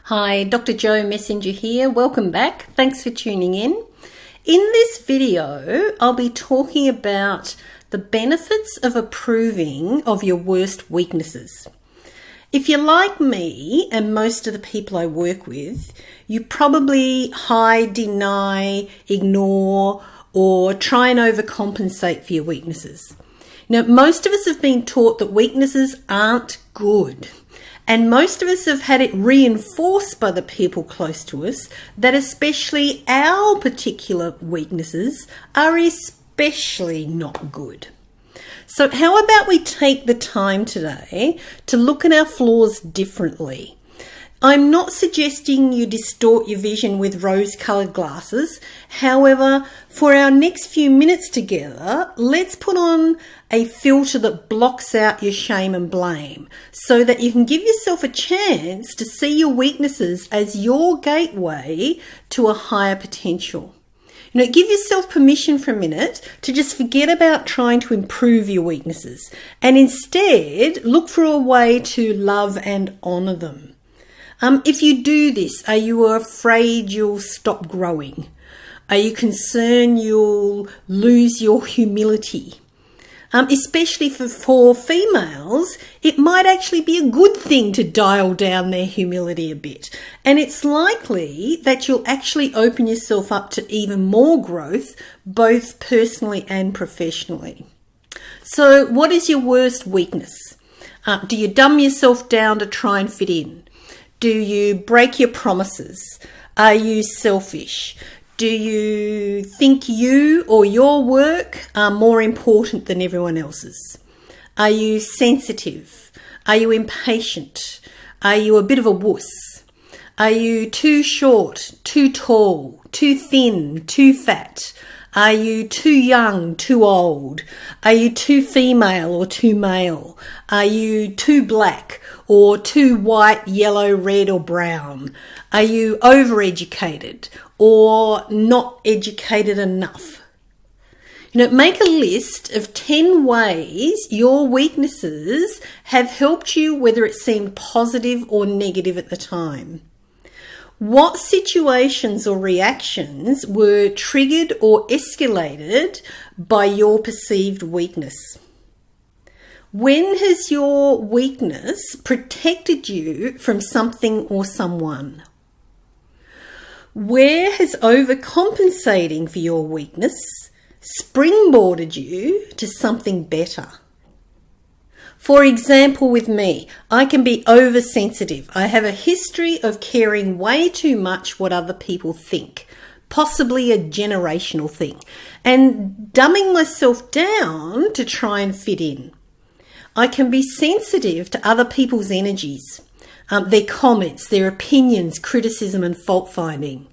Hi, Dr. Jo Messenger here. Welcome back. Thanks for tuning in. In this video, I'll be talking about the benefits of approving of your worst weaknesses. If you're like me and most of the people I work with, you probably hide, deny, ignore, or try and overcompensate for your weaknesses. Now, most of us have been taught that weaknesses aren't good. And most of us have had it reinforced by the people close to us that especially our particular weaknesses are especially not good. So how about we take the time today to look at our flaws differently? I'm not suggesting you distort your vision with rose-coloured glasses. However, for our next few minutes together, let's put on a filter that blocks out your shame and blame so that you can give yourself a chance to see your weaknesses as your gateway to a higher potential. Give yourself permission for a minute to just forget about trying to improve your weaknesses and instead look for a way to love and honour them. If you do this, are you afraid you'll stop growing? Are you concerned you'll lose your humility? Especially for females, it might actually be a good thing to dial down their humility a bit. And it's likely that you'll actually open yourself up to even more growth, both personally and professionally. So what is your worst weakness? Do you dumb yourself down to try and fit in? Do you break your promises? Are you selfish? Do you think you or your work are more important than everyone else's? Are you sensitive? Are you impatient? Are you a bit of a wuss? Are you too short, too tall, too thin, too fat? Are you too young, too old? Are you too female or too male? Are you too black or too white, yellow, red or brown? Are you overeducated or not educated enough? Make a list of 10 ways your weaknesses have helped you, whether it seemed positive or negative at the time. What situations or reactions were triggered or escalated by your perceived weakness? When has your weakness protected you from something or someone? Where has overcompensating for your weakness springboarded you to something better? For example, with me, I can be oversensitive. I have a history of caring way too much what other people think, possibly a generational thing, and dumbing myself down to try and fit in. I can be sensitive to other people's energies, their comments, their opinions, criticism and fault finding.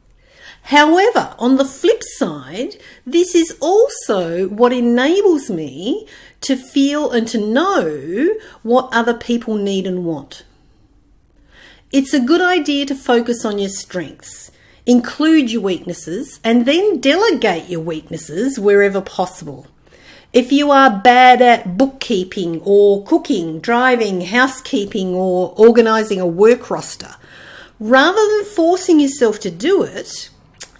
However, on the flip side, this is also what enables me to feel and to know what other people need and want. It's a good idea to focus on your strengths, include your weaknesses, and then delegate your weaknesses wherever possible. If you are bad at bookkeeping or cooking, driving, housekeeping, or organising a work roster, rather than forcing yourself to do it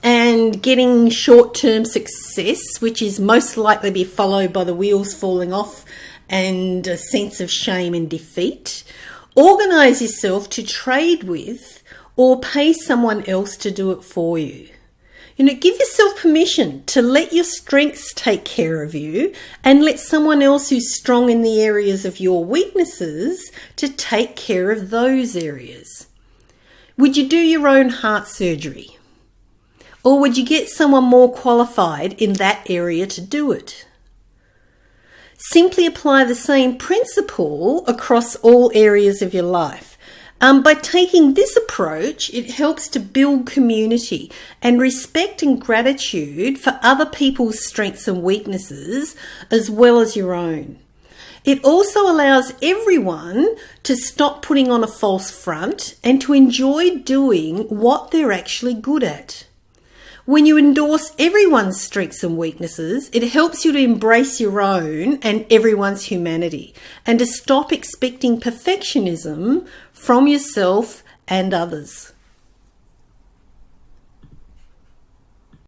and getting short-term success, which is most likely to be followed by the wheels falling off and a sense of shame and defeat, organise yourself to trade with or pay someone else to do it for you. Give yourself permission to let your strengths take care of you and let someone else who's strong in the areas of your weaknesses to take care of those areas. Would you do your own heart surgery? Or would you get someone more qualified in that area to do it? Simply apply the same principle across all areas of your life. By taking this approach, it helps to build community and respect and gratitude for other people's strengths and weaknesses as well as your own. It also allows everyone to stop putting on a false front and to enjoy doing what they're actually good at. When you endorse everyone's strengths and weaknesses, it helps you to embrace your own and everyone's humanity and to stop expecting perfectionism from yourself and others.